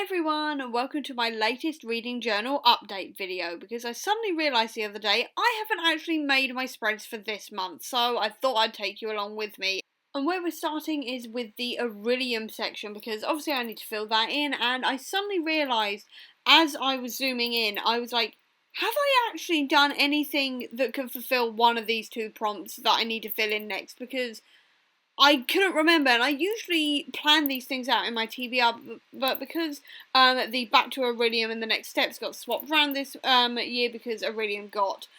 everyone, and welcome to my latest reading journal update video, because I suddenly realised the other day I haven't actually made my spreads for this month, so I thought I'd take you along with me. And where we're starting is with the Aurelium section, because obviously I need to fill that in, and I suddenly realised as I was zooming in, I was like, have I actually done anything that could fulfill one of these two prompts that I need to fill in next? Because I couldn't remember, and I usually plan these things out in my TBR, but because the Back to Aurelium and the Next Steps got swapped around this year because Aurelium got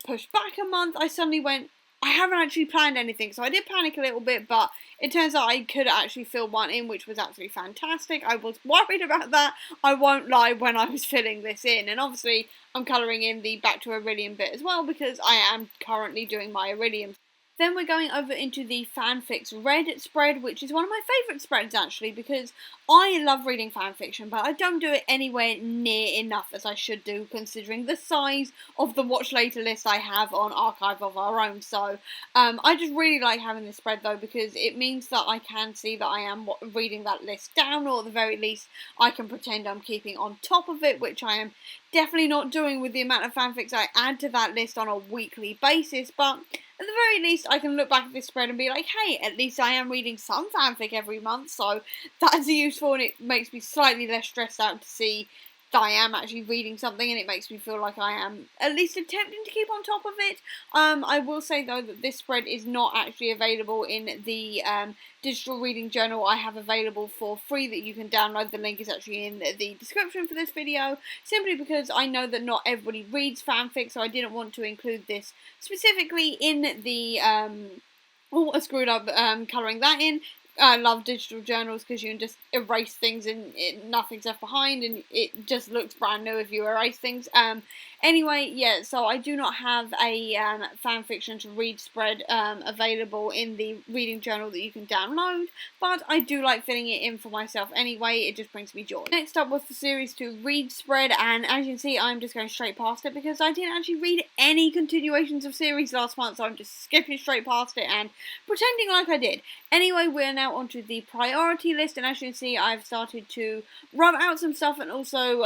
pushed back a month, I suddenly went, I haven't actually planned anything, so I did panic a little bit, but it turns out I could actually fill one in, which was absolutely fantastic. I was worried about that, I won't lie, when I was filling this in, and obviously I'm colouring in the Back to Aurelium bit as well, because I am currently doing my Aurelium. Then we're going over into the fanfics read spread, which is one of my favourite spreads actually, because I love reading fanfiction, but I don't do it anywhere near enough as I should do, considering the size of the watch later list I have on Archive of Our Own. So I just really like having this spread though, because it means that I can see that I am reading that list down, or at the very least I can pretend I'm keeping on top of it, which I am definitely not doing with the amount of fanfics I add to that list on a weekly basis, but at the very least, I can look back at this spread and be like, hey, at least I am reading some fanfic every month, so that's useful, and it makes me slightly less stressed out to see that I am actually reading something, and it makes me feel like I am at least attempting to keep on top of it. I will say, though, that this spread is not actually available in the digital reading journal I have available for free that you can download. The link is actually in the description for this video, simply because I know that not everybody reads fanfic, so I didn't want to include this specifically in the oh, I screwed up colouring that in. I love digital journals because you can just erase things and nothing's left behind, and it just looks brand new if you erase things. Anyway, yeah, so I do not have a fanfiction to read spread available in the reading journal that you can download, but I do like filling it in for myself anyway. It just brings me joy. Next up was the series to read spread, and as you can see, I'm just going straight past it because I didn't actually read any continuations of series last month, so I'm just skipping straight past it and pretending like I did. Anyway, we're now onto the priority list, and as you can see, I've started to rub out some stuff and also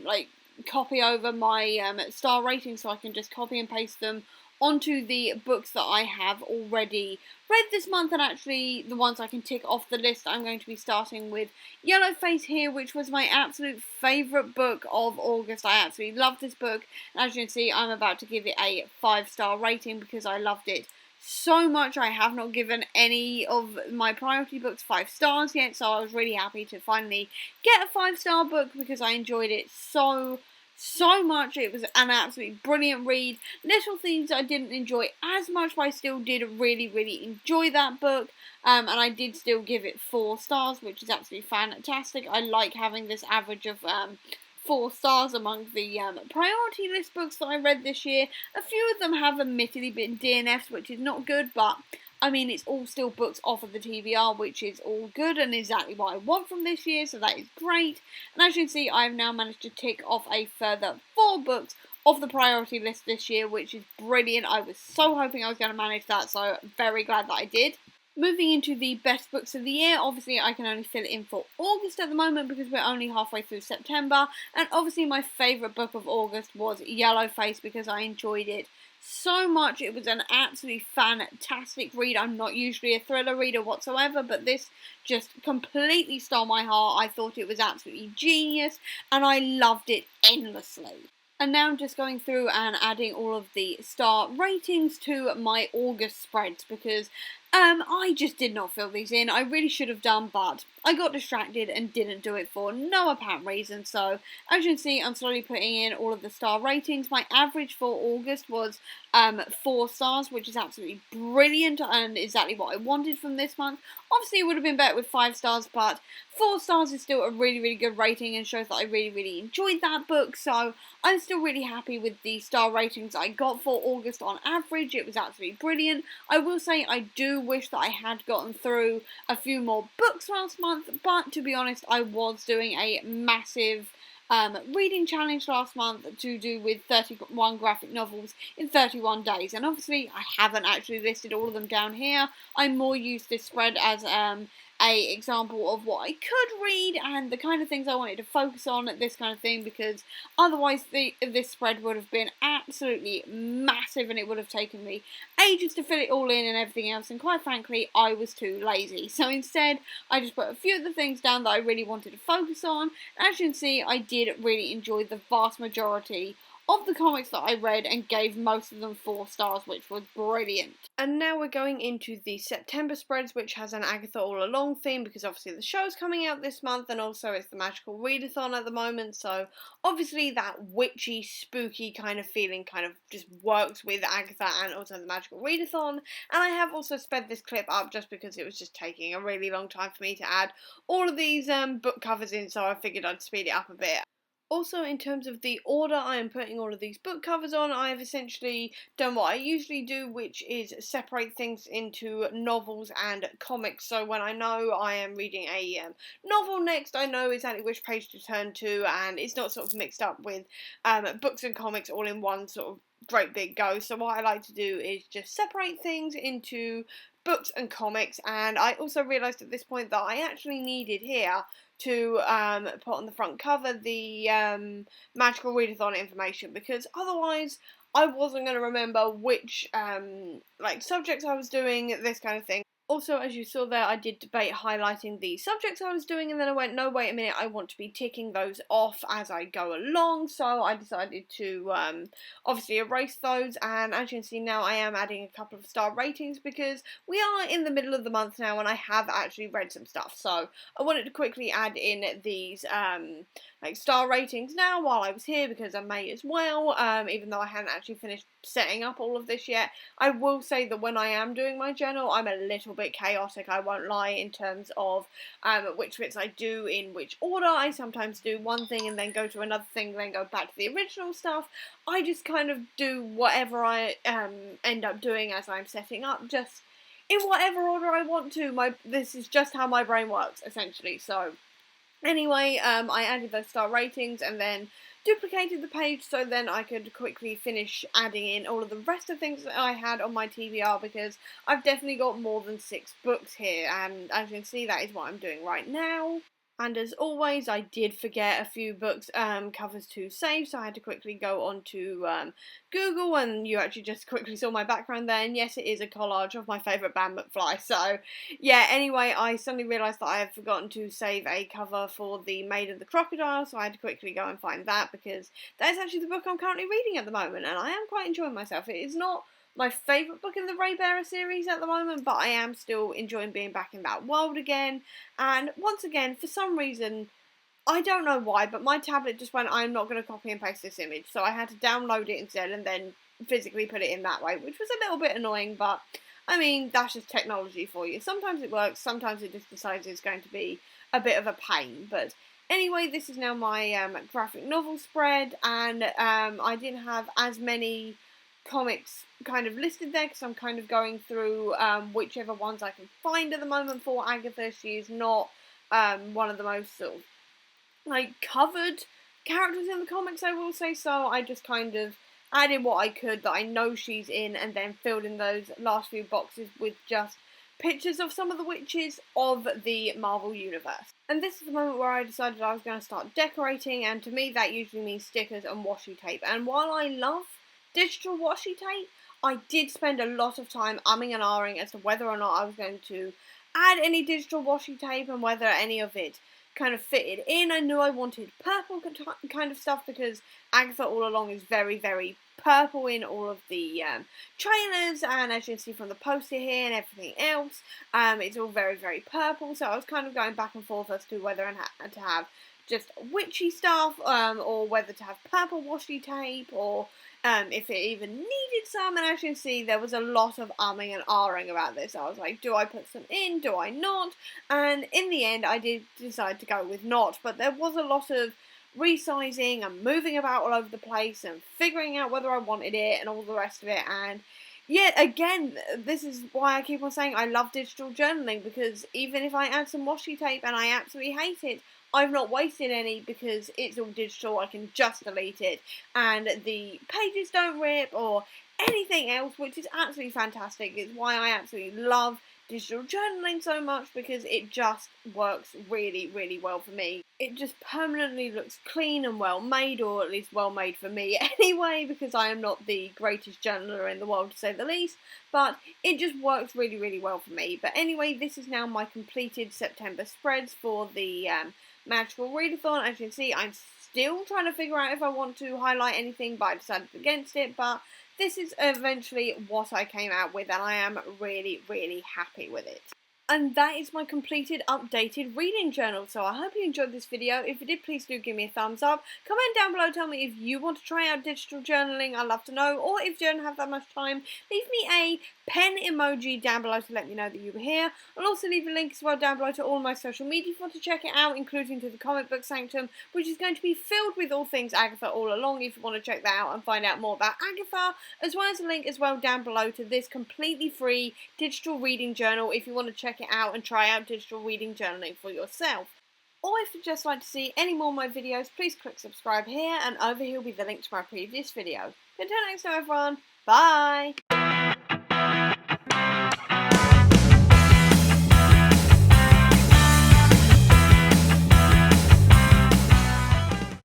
like copy over my star ratings, so I can just copy and paste them onto the books that I have already read this month, and actually the ones I can tick off the list. I'm going to be starting with Yellowface here, which was my absolute favourite book of August. I absolutely loved this book, and as you can see, I'm about to give it a 5-star rating because I loved it so much. I have not given any of my priority books 5 stars yet, so I was really happy to finally get a 5-star book because I enjoyed it so much. It was an absolutely brilliant read. Little things I didn't enjoy as much, but I still did really enjoy that book, and I did still give it 4 stars, which is absolutely fantastic. I like having this average of 4 stars among the priority list books that I read this year. A few of them have admittedly been DNFs, which is not good, but I mean, it's all still books off of the TBR, which is all good and exactly what I want from this year, so that is great. And as you can see, I have now managed to tick off a further 4 books off the priority list this year, which is brilliant. I was so hoping I was going to manage that, so very glad that I did. Moving into the best books of the year, obviously I can only fill it in for August at the moment because we're only halfway through September, and obviously my favourite book of August was Yellowface because I enjoyed it so much. It was an absolutely fantastic read. I'm not usually a thriller reader whatsoever, but this just completely stole my heart. I thought it was absolutely genius, and I loved it endlessly. And now I'm just going through and adding all of the star ratings to my August spreads because I just did not fill these in. I really should have done, but I got distracted and didn't do it for no apparent reason. So, as you can see, I'm slowly putting in all of the star ratings. My average for August was 4 stars, which is absolutely brilliant and exactly what I wanted from this month. Obviously, it would have been better with 5 stars, but 4 stars is still a really good rating and shows that I really enjoyed that book. So, I'm still really happy with the star ratings I got for August on average. It was absolutely brilliant. I will say I do wish that I had gotten through a few more books last month, but to be honest, I was doing a massive reading challenge last month to do with 31 graphic novels in 31 days, and obviously I haven't actually listed all of them down here. I more use this spread as a example of what I could read and the kind of things I wanted to focus on, this kind of thing, because otherwise this spread would have been absolutely massive and it would have taken me ages to fill it all in and everything else, and quite frankly I was too lazy. So instead I just put a few of the things down that I really wanted to focus on. As you can see, I did really enjoy the vast majority of the comics that I read and gave most of them 4 stars, which was brilliant. And now we're going into the September spreads, which has an Agatha All Along theme, because obviously the show's coming out this month, and also it's the Magical Readathon at the moment, so obviously that witchy, spooky kind of feeling kind of just works with Agatha and also the Magical Readathon. And I have also sped this clip up just because it was just taking a really long time for me to add all of these book covers in, so I figured I'd speed it up a bit. Also, in terms of the order I am putting all of these book covers on, I have essentially done what I usually do, which is separate things into novels and comics. So when I know I am reading a novel next, I know exactly which page to turn to, and it's not sort of mixed up with books and comics all in one sort of great big go. So what I like to do is just separate things into books and comics, and I also realised at this point that I actually needed here to put on the front cover the Magical Readathon information, because otherwise I wasn't going to remember which subjects I was doing, this kind of thing. Also, as you saw there, I did debate highlighting the subjects I was doing, and then I went, no, wait a minute, I want to be ticking those off as I go along, so I decided to obviously erase those, and as you can see now, I am adding a couple of star ratings, because we are in the middle of the month now, and I have actually read some stuff, so I wanted to quickly add in these star ratings now while I was here, because I may as well, even though I hadn't actually finished setting up all of this yet. I will say that when I am doing my journal, I'm a little bit chaotic, I won't lie, in terms of which bits I do in which order. I sometimes do one thing and then go to another thing, then go back to the original stuff. I just kind of do whatever I end up doing as I'm setting up, just in whatever order I want to. This is just how my brain works, essentially. So anyway, I added those star ratings and then duplicated the page so then I could quickly finish adding in all of the rest of things that I had on my TBR, because I've definitely got more than 6 books here, and as you can see, that is what I'm doing right now. And as always, I did forget a few books covers to save, so I had to quickly go onto Google, and you actually just quickly saw my background there, and yes, it is a collage of my favourite band, McFly. So yeah, anyway, I suddenly realised that I had forgotten to save a cover for The Maid of the Crocodile, so I had to quickly go and find that, because that is actually the book I'm currently reading at the moment, and I am quite enjoying myself. It is not my favourite book in the Raybearer series at the moment, but I am still enjoying being back in that world again. And once again, for some reason, I don't know why, but my tablet just went, I'm not going to copy and paste this image, so I had to download it instead and then physically put it in that way, which was a little bit annoying, but I mean, that's just technology for you. Sometimes it works, sometimes it just decides it's going to be a bit of a pain, but anyway, this is now my graphic novel spread, and I didn't have as many comics kind of listed there, because I'm kind of going through whichever ones I can find at the moment for Agatha. She is not one of the most sort of covered characters in the comics, I will say, so I just kind of added what I could that I know she's in, and then filled in those last few boxes with just pictures of some of the witches of the Marvel Universe. And this is the moment where I decided I was going to start decorating, and to me that usually means stickers and washi tape. And while I love digital washi tape, I did spend a lot of time umming and ahhing as to whether or not I was going to add any digital washi tape and whether any of it kind of fitted in. I knew I wanted purple kind of stuff, because Agatha all along is very, very purple in all of the trailers, and as you can see from the poster here and everything else, it's all very, very purple. So I was kind of going back and forth as to whether I had to have just witchy stuff, or whether to have purple washi tape, or if it even needed some. And as you can see, there was a lot of umming and ahhing about this. I was like, do I put some in? Do I not? And in the end, I did decide to go with not, but there was a lot of resizing and moving about all over the place and figuring out whether I wanted it and all the rest of it. And yet again, this is why I keep on saying I love digital journaling, because even if I add some washi tape and I absolutely hate it, I've not wasted any, because it's all digital. I can just delete it, and the pages don't rip or anything else, which is absolutely fantastic. It's why I absolutely love digital journaling so much because it just works really, really well for me. It just permanently looks clean and well made, or at least well made for me anyway, because I am not the greatest journaler in the world to say the least, but it just works really, really well for me. But anyway, this is now my completed September spreads for the Magical Readathon. As you can see, I'm still trying to figure out if I want to highlight anything, but I decided against it. But this is eventually what I came out with, and I am really, really happy with it. And that is my completed, updated reading journal. So I hope you enjoyed this video. If you did, please do give me a thumbs up. Comment down below, tell me if you want to try out digital journaling. I'd love to know. Or if you don't have that much time, leave me a pen emoji down below to let me know that you were here. I'll also leave a link as well down below to all my social media if you want to check it out, including to the Comic Book Sanctum, which is going to be filled with all things Agatha all along if you want to check that out and find out more about Agatha, as well as a link as well down below to this completely free digital reading journal if you want to check it out and try out digital reading journaling for yourself. Or if you'd just like to see any more of my videos, please click subscribe here, and over here will be the link to my previous video. Until next time everyone, bye!